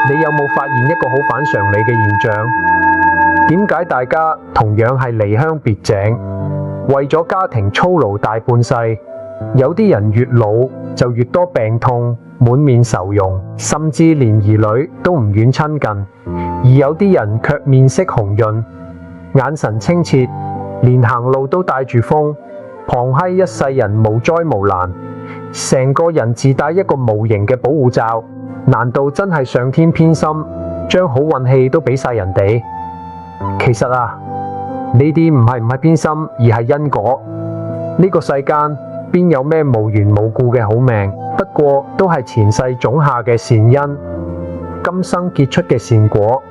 你有冇發現一個好反常理嘅現象？點解大家同樣係離鄉別井，為咗家庭操勞大半世，有啲人越老就越多病痛，滿面愁容，甚至連兒女都唔願親近；而有啲人卻面色紅潤，眼神清澈，連行路都帶住風，旁閪一世人無災無難，成個人自帶一個無形嘅保護罩。難道真係上天偏心，將好運氣都俾晒人哋？其實啊，呢啲唔係偏心，而係因果。呢個世間邊有咩無緣無故嘅好命？不過都係前世種下嘅善因，今生結出嘅善果。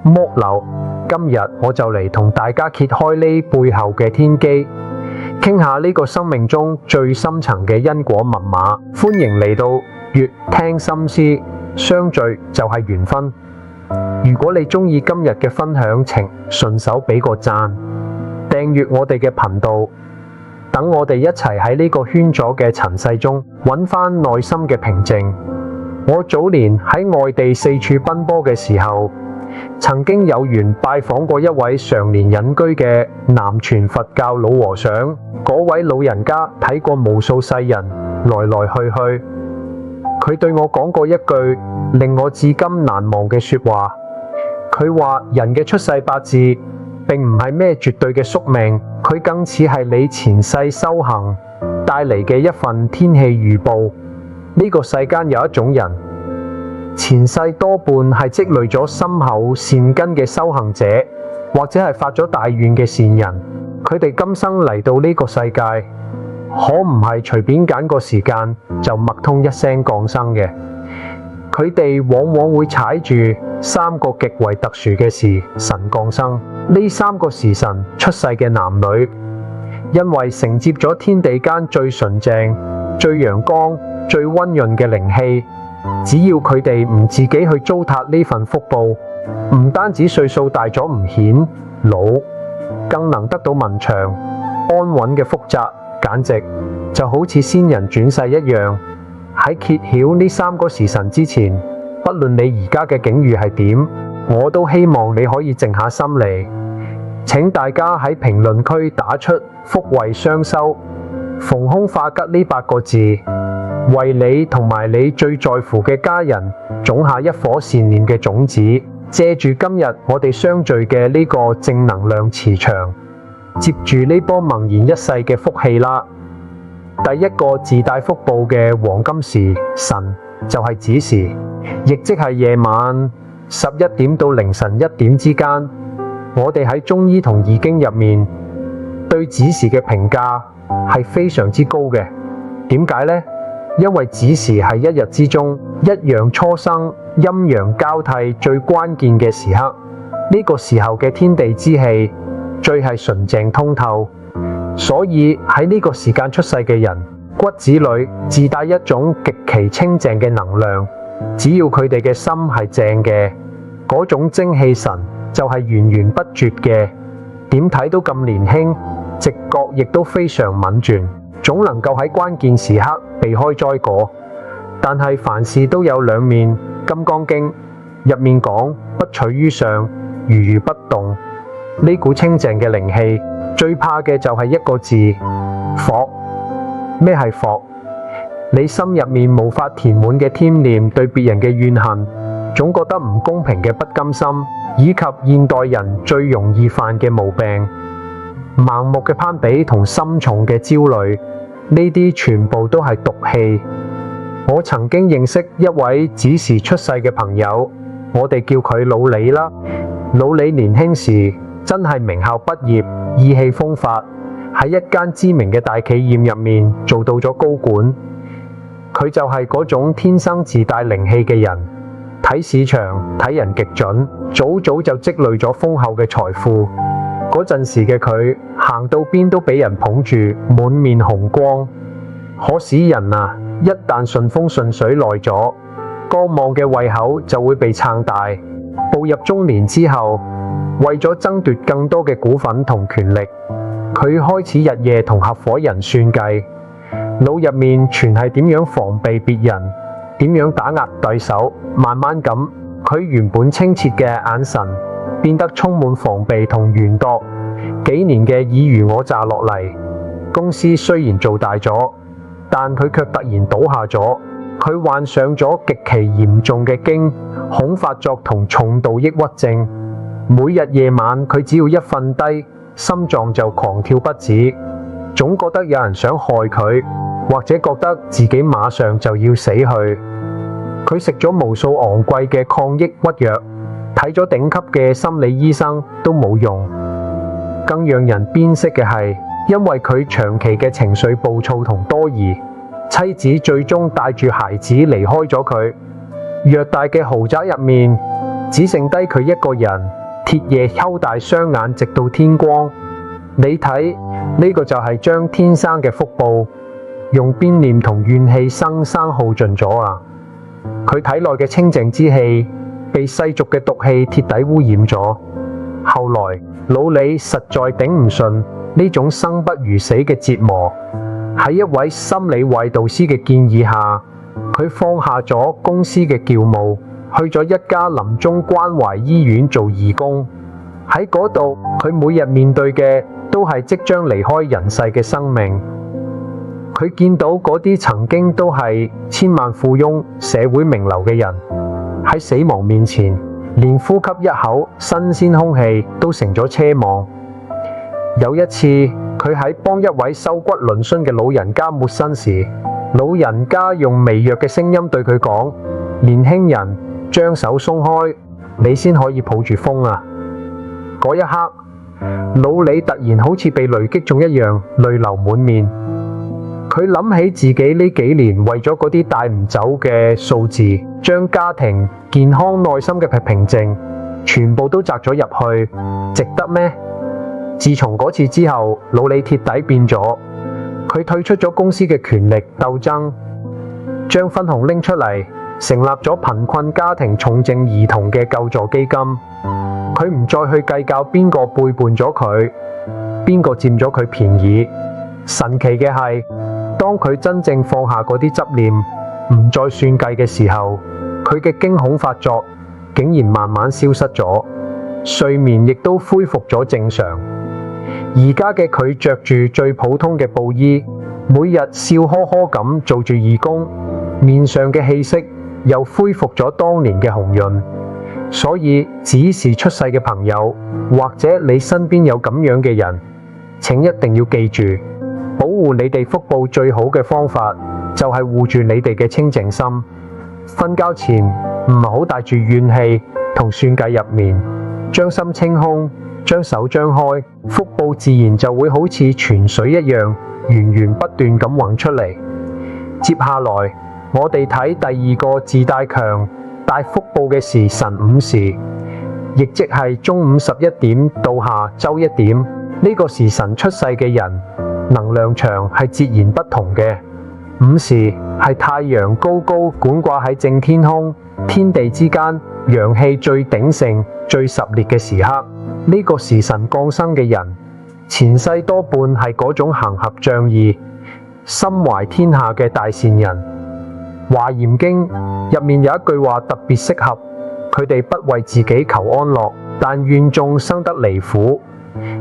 剝流，今日我就嚟同大家揭開呢背後嘅天機，傾下呢個生命中最深層嘅因果密碼。歡迎嚟到粵聽心思，相聚就係緣分。如果你中意今日嘅分享，請順手俾個讚，訂閱我哋嘅頻道，等我哋一齊喺呢個圈咗嘅塵世中揾返內心嘅平靜。我早年喺外地四處奔波嘅時候，曾經有緣拜訪過一位常年隱居嘅南傳佛教老和尚。嗰位老人家睇過無數世人來來去去，佢對我講過一句令我至今難忘嘅說話。佢話人嘅出世八字並唔係咩絕對嘅宿命，佢更似係你前世修行帶嚟嘅一份天氣預報。呢個世間有一種人，前世多半係積累咗深厚善根嘅修行者，或者係發咗大願嘅善人。佢哋今生嚟到呢個世界，可唔係隨便揀個時間就脈通一聲降生嘅。佢哋往往會踩住三個極為特殊嘅時辰降生。呢三個時辰出世嘅男女，因為承接咗天地間最純淨、最陽光、最溫潤嘅靈氣，只要佢哋唔自己去糟蹋呢份福報，唔單止歲數大咗唔顯老，更能得到文長安穩嘅福澤，簡直就好似仙人轉世一樣。喺揭曉呢三個時辰之前，不論你而家嘅境遇係點，我都希望你可以靜下心嚟。請大家喺評論區打出福慧雙修、逢凶化吉呢8個字，為你同埋你最在乎嘅家人種下一顆善念嘅種子。借住今日我哋相聚嘅呢個正能量磁場，接住呢波萌延一世嘅福氣啦。第一個自帶福報嘅黃金時辰就係子時，亦即係夜晚11點到凌晨1點之間。我哋喺中醫同易經入面對子時嘅評價係非常之高嘅。點解呢？因為子時係一日之中一陽初生、陰陽交替最關鍵嘅時刻。呢個時候嘅天地之氣最係純淨通透，所以喺呢個時間出世嘅人，骨子裏自帶一種極其清淨嘅能量。只要佢哋嘅心係正嘅，嗰種精氣神就係源源不絕嘅。點睇都咁年輕，直覺亦都非常敏捷，總能夠喺關鍵時刻避開災禍。但係凡事都有兩面，《金剛經》入面講不取於上，如如不動。呢股清淨嘅靈氣，最怕嘅就係一個字：火。咩係火？你心入面無法填滿嘅貪念，對別人嘅怨恨，總覺得唔公平嘅不甘心，以及現代人最容易犯嘅毛病，盲目嘅攀比同深重嘅焦慮，呢啲全部都係毒氣。我曾經認識一位子時出世嘅朋友，我哋叫佢老李啦。老李年輕時真係名校畢業，意氣風發，喺一間知名嘅大企業入面做到咗高管。佢就係嗰種天生自帶靈氣嘅人，睇市場睇人極準，早早就積累咗豐厚嘅財富。嗰陣時嘅佢行到邊都俾人捧住，滿面紅光。可使人啊，一旦順風順水耐咗，光芒嘅胃口就會被撐大。步入中年之後，為咗爭奪更多嘅股份同權力，佢開始日夜同合夥人算計，腦入面全係點樣防備別人，點樣打壓對手，慢慢咁佢原本清澈嘅眼神變得充滿防備同怨毒。幾年嘅爾虞我詐落嚟，公司雖然做大咗，但佢卻突然倒下咗。佢患上咗極其嚴重嘅驚恐發作同重度抑鬱症。每日夜晚佢只要一瞓低，心臟就狂跳不止，總覺得有人想害佢，或者覺得自己馬上就要死去。佢食咗無數昂貴嘅抗抑鬱藥，睇咗頂級嘅心理醫生都冇用。更讓人鞭析嘅係，因為佢長期嘅情緒暴躁同多疑，妻子最終帶住孩子離開咗佢。偌大嘅豪宅入面，只剩低佢一個人，徹夜摳大雙眼直到天光。你睇，呢個就係將天生嘅福報用鞭念同怨氣生生耗盡咗啊！佢體內嘅清淨之氣被世俗嘅毒氣徹底污染咗。後來老李實在頂唔順呢種生不如死嘅折磨，喺一位心理衛導師嘅建議下，佢放下咗公司嘅僥倖，去咗一家臨終關懷醫院做義工。喺嗰度，佢每日面對嘅都係即將離開人世嘅生命。佢見到嗰啲曾經都係千萬富翁、社會名流嘅人，喺死亡面前，連呼吸一口新鮮空氣都成咗奢望。有一次，佢喺幫一位瘦骨嶙峋嘅老人家抹身時，老人家用微弱嘅聲音對佢講：年輕人，將手鬆開，你先可以抱住風啊！嗰一刻，老李突然好似被雷擊中一樣，淚流滿面。佢諗起自己呢幾年為咗嗰啲帶唔走嘅數字，將家庭、健康、內心嘅平靜全部都擲咗入去，值得咩？自從嗰次之後，老李徹底變咗。佢退出咗公司嘅權力鬥爭，將分紅拎出嚟，成立咗貧困家庭重症兒童嘅救助基金。佢唔再去計較邊個背叛咗佢，邊個佔咗佢便宜。神奇嘅係，當佢真正放下嗰啲執念，唔再算計嘅時候，佢嘅驚恐發作竟然慢慢消失咗，睡眠亦都恢復咗正常。而家嘅佢着住最普通嘅布衣，每日笑呵呵咁做住義工，面上嘅氣息又恢復咗當年嘅紅潤。所以，只是出世嘅朋友，或者你身邊有咁樣嘅人，請一定要記住，保護你哋福報最好嘅方法，就係護住你哋嘅清淨心。瞓覺前唔好帶住怨氣同算計入面，將心清空，將手張開，福報自然就會好似泉水一樣，源源不斷咁湧出嚟。接下來，我哋睇第二個自帶強帶福報嘅時辰午時，亦即係中午11點到下晝1點。呢個時辰出世嘅人，能量場係截然不同嘅。午時係太陽高高管掛喺正天空，天地之間陽氣最鼎盛、最實烈嘅時刻。呢個時辰降生嘅人，前世多半係嗰種行俠仗義、心懷天下嘅大善人。華嚴經入面有一句話特別適合佢哋，不為自己求安樂，但願眾生得離苦。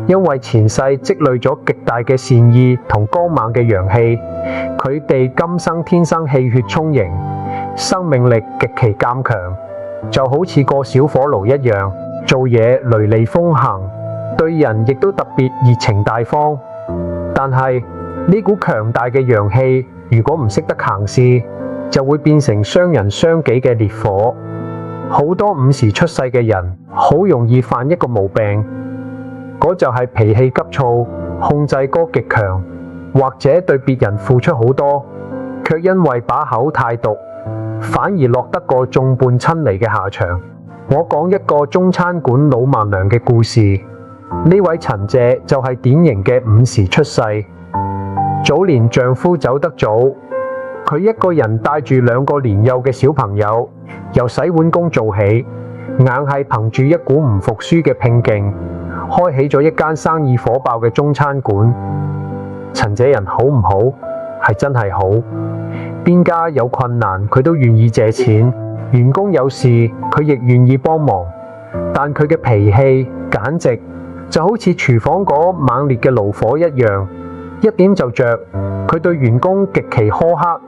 因為前世積累咗極大嘅善意同剛猛嘅陽氣，佢哋今生天生氣血充盈，生命力極其堅強，就好似個小火爐一樣，做嘢雷厲風行，對人亦都特別熱情大方。但係呢股強大嘅陽氣，如果唔識得行事，就會變成傷人傷己嘅烈火。好多午時出世嘅人，好容易犯一個毛病，嗰就係脾氣急躁，控制歌極強，或者對別人付出好多，卻因為把口太毒，反而落得個眾叛親離嘅下場。我講一個中餐館老闆娘嘅故事。呢位陳姐就係典型嘅午時出世。早年丈夫走得早，佢一個人帶住2個年幼嘅小朋友，由洗碗工做起，硬係憑住一股唔服輸嘅拼勁，開起咗一間生意火爆嘅中餐館。陳姐人好唔好？係真係好，邊家有困難佢都願意借錢，員工有事佢亦願意幫忙，但佢嘅脾氣簡直就好似廚房嗰猛烈嘅爐火一樣，一點就着。佢對員工極其苛刻，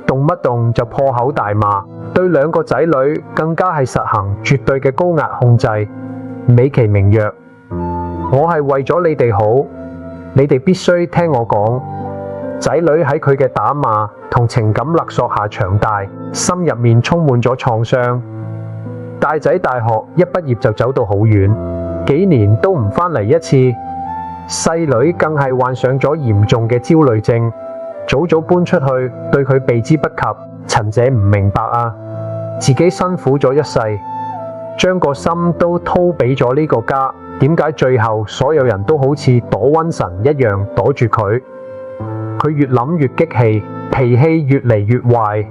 動不動就破口大罵，對兩個仔女更加係實行絕對嘅高壓控制，美其名曰我係為咗你哋好，你哋必須聽我講。仔女喺佢嘅打罵同情感勒索下長大，心入面充滿咗創傷。大仔大學一畢業就走到好遠，幾年都唔返嚟一次。細女更係患上咗嚴重嘅焦慮症，早早搬出去，對佢避之不及。陳姐唔明白啊，自己辛苦咗一世，將個心都掏俾咗呢個家，點解最後所有人都好似躲瘟神一樣躲住佢？佢越諗越激氣，脾氣越嚟越壞。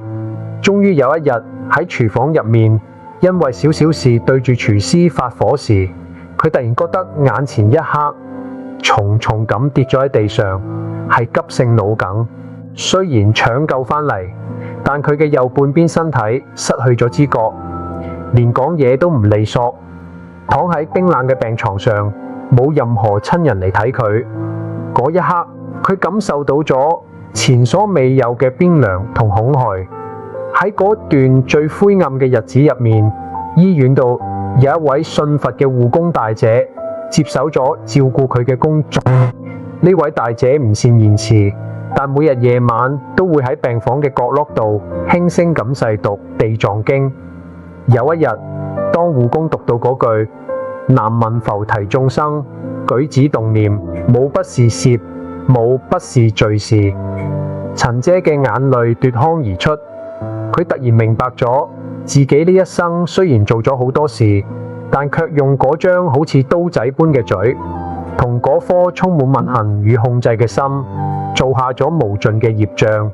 終於有一日喺廚房入面，因為少少事對住廚師發火時，佢突然覺得眼前一黑，重重咁跌咗喺地上，係急性腦梗。雖然搶救返嚟，但佢嘅右半邊身體失去咗知覺，連講嘢都唔利索，躺喺冰冷嘅病床上，冇任何親人嚟睇佢。嗰一刻，佢感受到咗前所未有嘅冰涼同恐懼。喺嗰段最灰暗嘅日子入面，醫院度有一位信佛嘅護工大姐接手咗照顧佢嘅工作。呢位大姐唔善言辭，但每日夜晚都會喺病房嘅角落度輕聲咁細讀地藏經。有一日，當護工讀到嗰句南無浮提眾生，舉止動念，無不是攝，無不是罪事，陳姐嘅眼淚奪眶而出。佢突然明白咗自己呢一生雖然做咗好多事，但卻用嗰張好似刀仔般嘅嘴，同嗰顆充滿憤恨與控制嘅心，做下咗無盡嘅業障。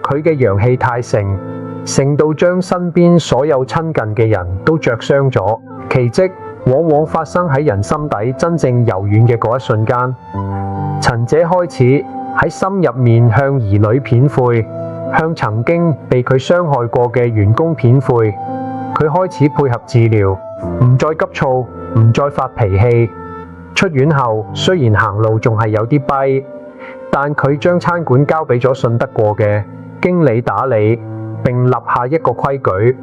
佢嘅陽氣太盛，盛到將身邊所有親近嘅人都灼傷咗。奇蹟往往發生喺人心底真正柔軟嘅嗰一瞬間。陳姐開始喺心入面向兒女片悔，向曾經被佢傷害過嘅員工片悔。佢開始配合治療，唔再急躁，唔再發脾氣。出院後雖然行路仲係有啲跛，但佢將餐館交俾咗信得過嘅經理打理，並立下一個規矩：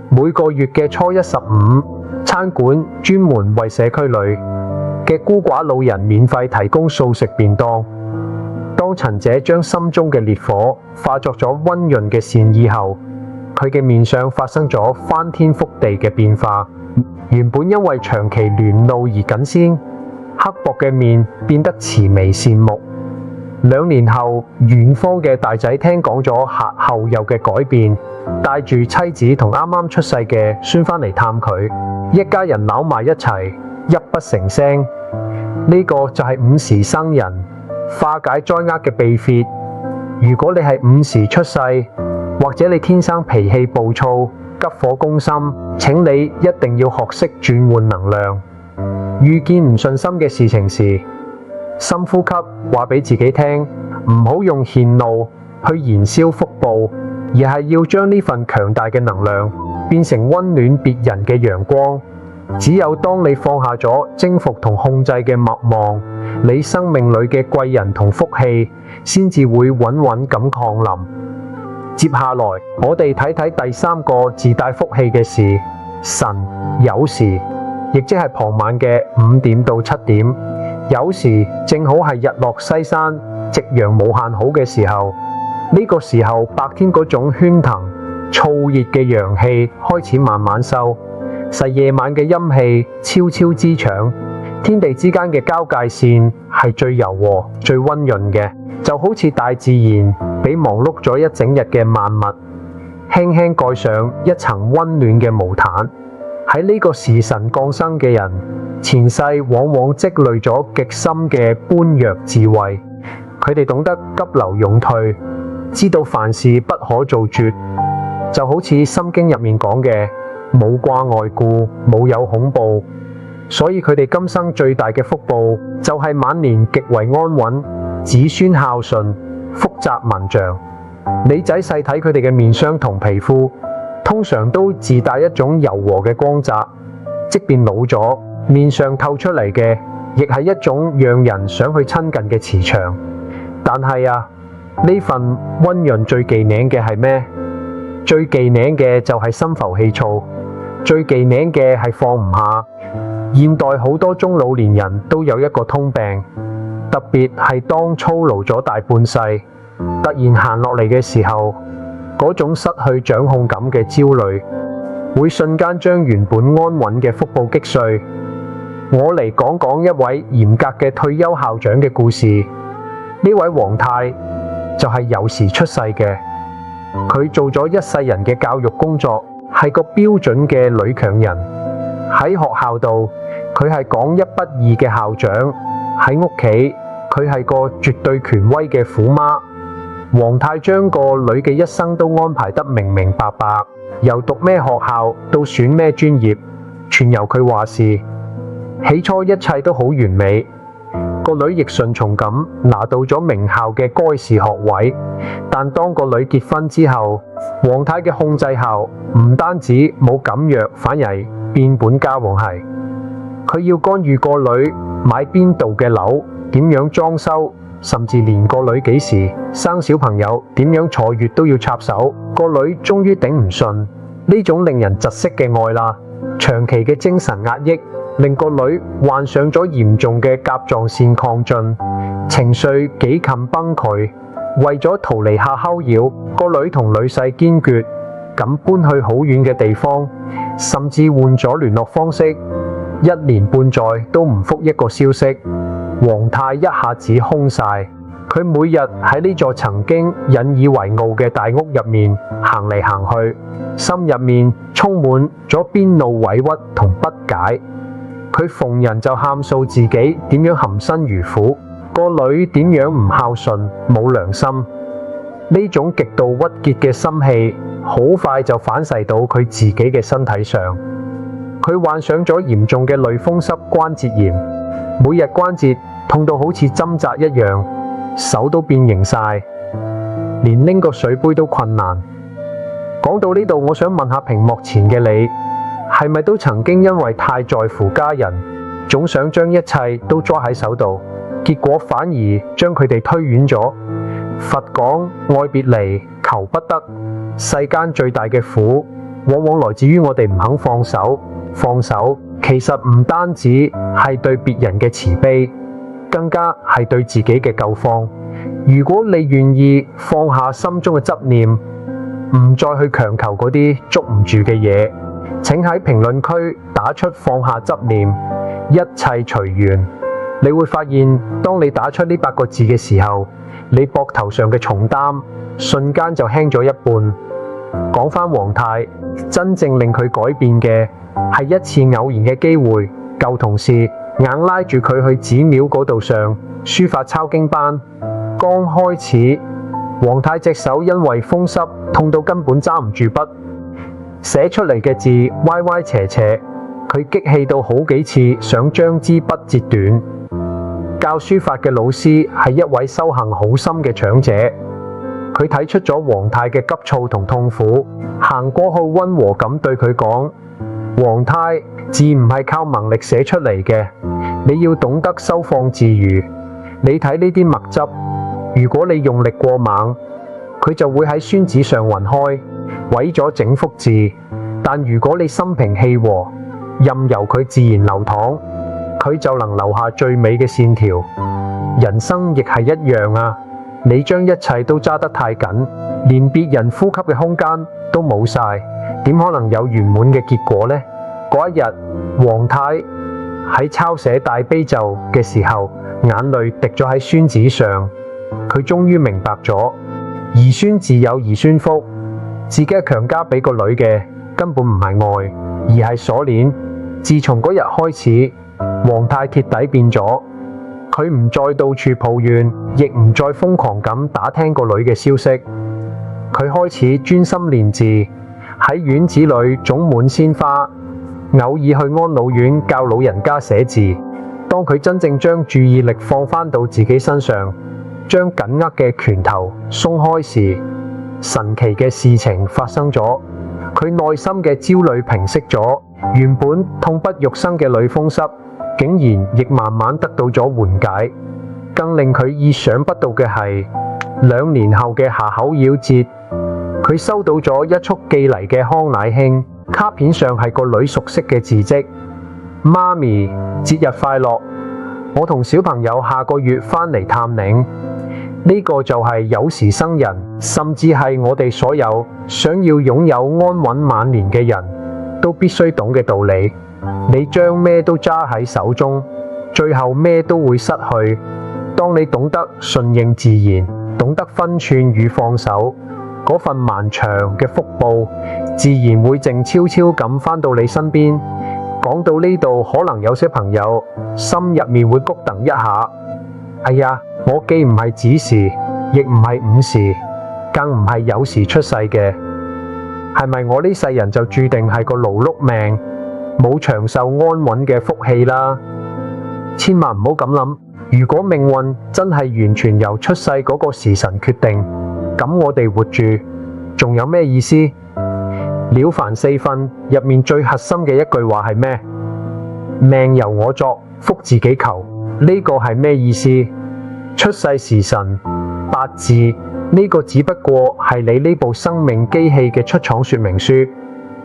每個月嘅初一、15，餐館專門為社區裏嘅孤寡老人免費提供素食便當。當陳姐將心中嘅烈火化作咗溫潤嘅善意後，佢嘅面上發生咗翻天覆地嘅變化。原本因為長期亂怒而緊鮮刻薄嘅面變得慈眉善目。2年後，遠方嘅大仔聽講咗後有嘅改變，帶住妻子同啱啱出世嘅孫返嚟探佢，一家人扭埋一齊，泣不成聲。呢個就係午時生人化解災厄嘅秘訣。如果你係午時出世，或者你天生脾氣暴躁、急火攻心，請你一定要學識轉換能量。遇見唔順心嘅事情時，深呼吸，話俾自己聽，唔好用遷怒去燃燒福報，而係要將呢份強大嘅能量變成溫暖別人嘅陽光。只有當你放下咗征服同控制嘅默望，你生命裏嘅貴人同福氣先至會穩穩咁降臨。接下來，我哋睇睇第3個自帶福氣嘅事：辰酉時，亦即係傍晚嘅5點到7點。酉時正好係日落西山、夕陽無限好嘅時候。呢個時候，白天嗰種喧騰燥熱嘅陽氣開始慢慢收，使夜晚嘅陰氣悄悄滋長。天地之間嘅交界線係最柔和、最溫潤嘅，就好似大自然俾忙碌咗一整日嘅萬物輕輕蓋上一層溫暖嘅毛毯。喺呢個時辰降生嘅人，前世往往積累咗極深嘅般若智慧，佢哋懂得急流勇退，知道凡事不可做絕，就好似《心經》入面講嘅冇掛礙故，冇有恐怖。所以佢哋今生最大嘅福報就係晚年極為安穩，子孫孝順，福澤萬丈。你仔細睇佢哋嘅面相同皮膚，通常都自帶一種柔和嘅光澤，即便老咗，面上透出嚟嘅，亦係一種讓人想去親近嘅磁場。但係啊，呢份溫潤最忌廉嘅係咩？最忌廉嘅就係心浮氣躁，最忌廉嘅係放唔下。現代好多中老年人都有一個通病，特別係當操勞咗大半世，突然閒落嚟嘅時候，嗰種失去掌控感嘅焦慮，會瞬間將原本安穩嘅腹部擊碎。我嚟講講一位嚴格嘅退休校長嘅故事。呢位黃太就係幼時出世嘅，佢做咗一世人嘅教育工作，係個標準嘅女強人。喺學校度，佢係講一不二嘅校長；喺屋企，佢係個絕對權威嘅虎媽。黃太將個女嘅一生都安排得明明白白，由讀咩學校到選咩專業，全由佢話事。起初一切都好完美，個女亦順從咁拿到咗名校嘅該士學位。但當個女結婚之後，黃太嘅控制校唔單止冇減弱，反而變本加厲係。佢要干預個女買邊度嘅樓，點樣裝修，甚至連個女幾時生小朋友，點樣坐月都要插手。個女終於頂唔順呢種令人窒息嘅愛啦。長期嘅精神壓抑令個女患上咗嚴重嘅甲狀腺亢進，情緒幾近崩潰。為咗逃離下齁擾，個女同女婿堅決咁搬去好遠嘅地方，甚至換咗聯絡方式。1年半載都唔復一個消息，黃太一下子空晒。佢每日喺呢座曾經引以為傲嘅大屋入面行嚟行去，心入面充滿咗邊路委屈同不解。佢逢人就喊訴自己點樣含辛茹苦，個女點樣唔孝順冇良心。呢種極度鬱結嘅心氣好快就反噬到佢自己嘅身體上。佢患上咗嚴重嘅類風濕關節炎，每日關節痛到好似針扎一樣，手都變形晒，連拎個水杯都困難。講到呢度，我想問下屏幕前嘅你，係咪都曾經因為太在乎家人，總想將一切都抓喺手度，結果反而將佢哋推遠咗？佛講愛別離，求不得。世間最大嘅苦，往往來自於我哋唔肯放手。放手其實唔單止係對別人嘅慈悲，更加係對自己嘅救方。如果你願意放下心中嘅執念，唔再去強求嗰啲捉唔住嘅嘢，請喺評論區打出放下執念，一切隨緣。你會發現，當你打出呢8個字嘅時候，你膊頭上嘅重擔瞬間就輕咗一半。講返黃太，真正令佢改變嘅係一次偶然嘅機會，舊同事硬拉住佢去寺廟嗰度上書法抄經班。剛開始，黃太隻手因為風濕痛到根本揸唔住筆，寫出嚟嘅字歪歪斜斜，佢激氣到好幾次想將支筆截短。教書法嘅老師係一位修行好深嘅長者，佢睇出咗黃太嘅急躁同痛苦，行過去溫和咁對佢講：黃太，字唔係靠盲力寫出嚟嘅，你要懂得收放自如。你睇呢啲墨汁，如果你用力過猛，佢就會喺宣紙上暈開，毀咗整幅字。但如果你心平氣和，任由佢自然流淌，佢就能留下最美嘅線條。人生亦係一樣啊！你將一切都揸得太緊，連別人呼吸嘅空間都冇晒，點可能有圓滿嘅結果呢？嗰一日，黃太喺抄寫大悲咒嘅時候，眼淚滴咗喺宣紙上。佢終於明白咗，兒孫自有兒孫福，自己強加俾個女嘅根本唔係愛，而係鎖鏈。自從嗰日開始，黃太鐵底變咗，佢唔再到處抱怨，亦唔再瘋狂咁打聽個女嘅消息。佢開始專心練字，喺院子裏種滿鮮花，偶爾去安老院教老人家寫字。當佢真正將注意力放返到自己身上，將緊握嘅拳頭鬆開時，神奇嘅事情發生咗。佢內心嘅焦慮平息咗，原本痛不欲生嘅類風濕，竟然亦慢慢得到咗緩解。更令佢意想不到嘅係，2年後嘅夏口繞節，佢收到咗一束寄嚟嘅康乃馨，卡片上係個女熟悉嘅字跡：媽咪，節日快樂！我同小朋友下個月返嚟探領。呢個就係有時生人，甚至係我哋所有想要擁有安穩晚年嘅人都必須懂嘅道理。你將咩都揸喺手中，最後咩都會失去。當你懂得順應自然，懂得分寸與放手，嗰份漫長嘅福報自然會靜悄悄咁返到你身邊。講到呢度，可能有些朋友心入面會谷噔一下。哎呀，我既唔係子時，亦唔係午時，更唔係酉時出世嘅，係咪我呢世人就注定係個勞碌命，冇長壽安穩嘅福氣啦？千萬唔好咁諗。如果命運真係完全由出世嗰個時辰決定，咁我哋活住仲有咩意思？了凡四訓入面最核心嘅一句話係咩？命由我作，福自己求。呢個係咩意思？出世時辰、八字呢個只不過係你呢部生命機器嘅出廠說明書，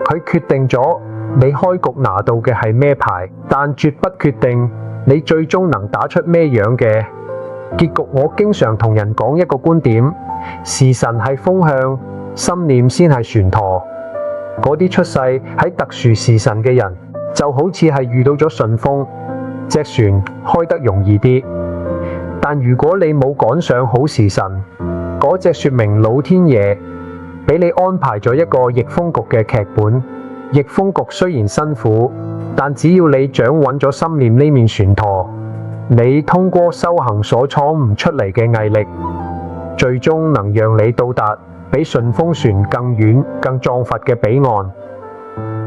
佢決定咗你開局拿到嘅係咩牌，但絕不決定你最終能打出咩樣嘅結局。我經常同人講一個觀點：時辰係風向，心念先係船舵。嗰啲出世喺特殊時辰嘅人，就好似係遇到咗順風，隻船開得容易啲。但如果你冇趕上好時辰，嗰隻說明老天爺俾你安排咗一個逆風局嘅劇本。逆風局雖然辛苦，但只要你掌穩咗心念呢面船舵，你通過修行所闖唔出嚟嘅毅力，最終能讓你到達比順風船更遠、更壯闊嘅彼岸。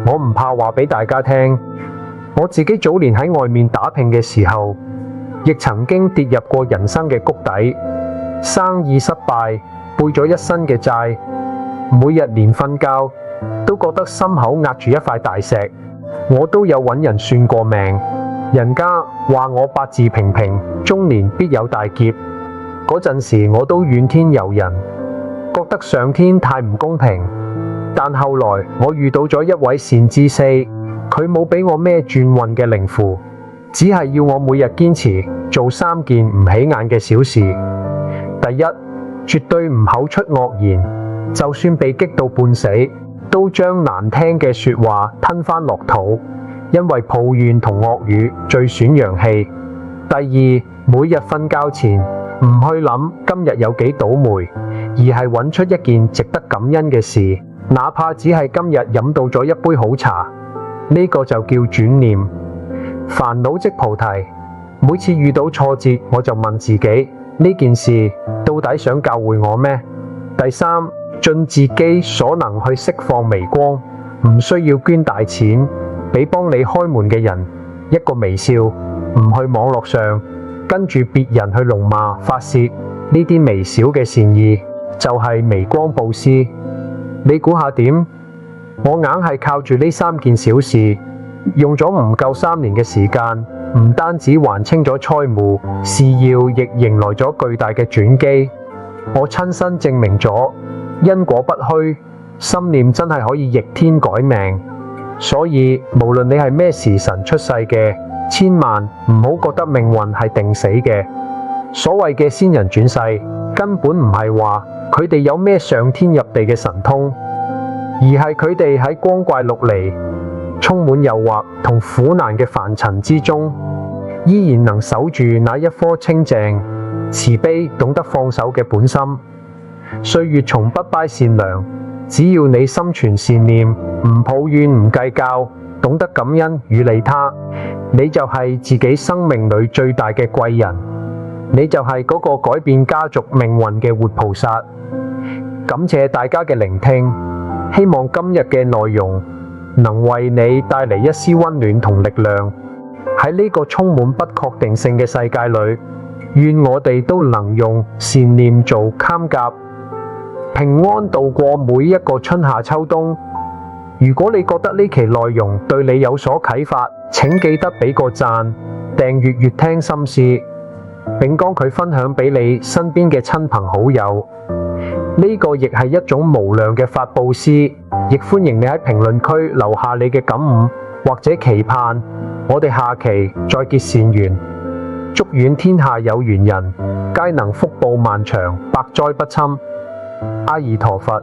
我唔怕話俾大家聽，我自己早年喺外面打拼嘅時候，亦曾經跌入過人生嘅谷底，生意失敗，背咗一身嘅債，每日連瞓覺都覺得心口壓住一塊大石。我都有揾人算過命，人家話我八字平平，中年必有大劫。嗰陣時我都怨天尤人，覺得上天太唔公平。但後來我遇到咗一位善知識，佢冇俾我咩轉運嘅靈符，只係要我每日堅持做3件唔起眼嘅小事。第一，絕對唔口出惡言，就算被激到半死，都將難聽嘅說話吞返落肚，因為抱怨同惡語最損陽氣。第二，每日瞓覺前唔去諗今日有幾倒霉，而係揾出一件值得感恩嘅事，哪怕只係今日飲到咗一杯好茶，呢個就叫轉念。煩惱即菩提。每次遇到挫折，我就問自己，呢件事到底想教會我咩？第三，盡自己所能去釋放微光，唔需要捐大錢，俾幫你開門嘅人一個微笑，唔去網絡上跟住別人去龍罵發泄。呢啲微小嘅善意就係微光布施。你估下點？我硬係靠住呢3件小事，用咗唔夠3年嘅時間，唔單止還清咗債務，事業亦迎來咗巨大嘅轉機。我親身證明咗因果不虛，心念真係可以逆天改命。所以無論你係咩時辰出世嘅，千萬唔好覺得命運係定死嘅。所謂嘅仙人轉世，根本唔係話佢哋有咩上天入地嘅神通，而係佢哋喺光怪陸離、充滿誘惑同苦難嘅凡塵之中，依然能守住那一顆清淨、慈悲、懂得放手嘅本心。歲月從不敗善良，只要你心存善念，唔抱怨唔計較，懂得感恩與利他，你就係自己生命裏最大嘅貴人，你就係嗰個改變家族命運嘅活菩薩。感謝大家嘅聆聽，希望今日嘅內容能為你帶嚟一絲溫暖同力量。喺呢個充滿不確定性嘅世界裏，願我哋都能用善念做銜甲，平安度過每一個春夏秋冬，如果你覺得呢期內容對你有所啟發，請記得俾個讚、訂閱越聽心思，並將佢分享俾你身邊嘅親朋好友。呢個亦係一種無量嘅法布施，亦歡迎你喺評論區留下你嘅感悟或者期盼。我哋下期再結善緣，祝願天下有緣人皆能福報萬長，百災不侵。阿彌陀佛。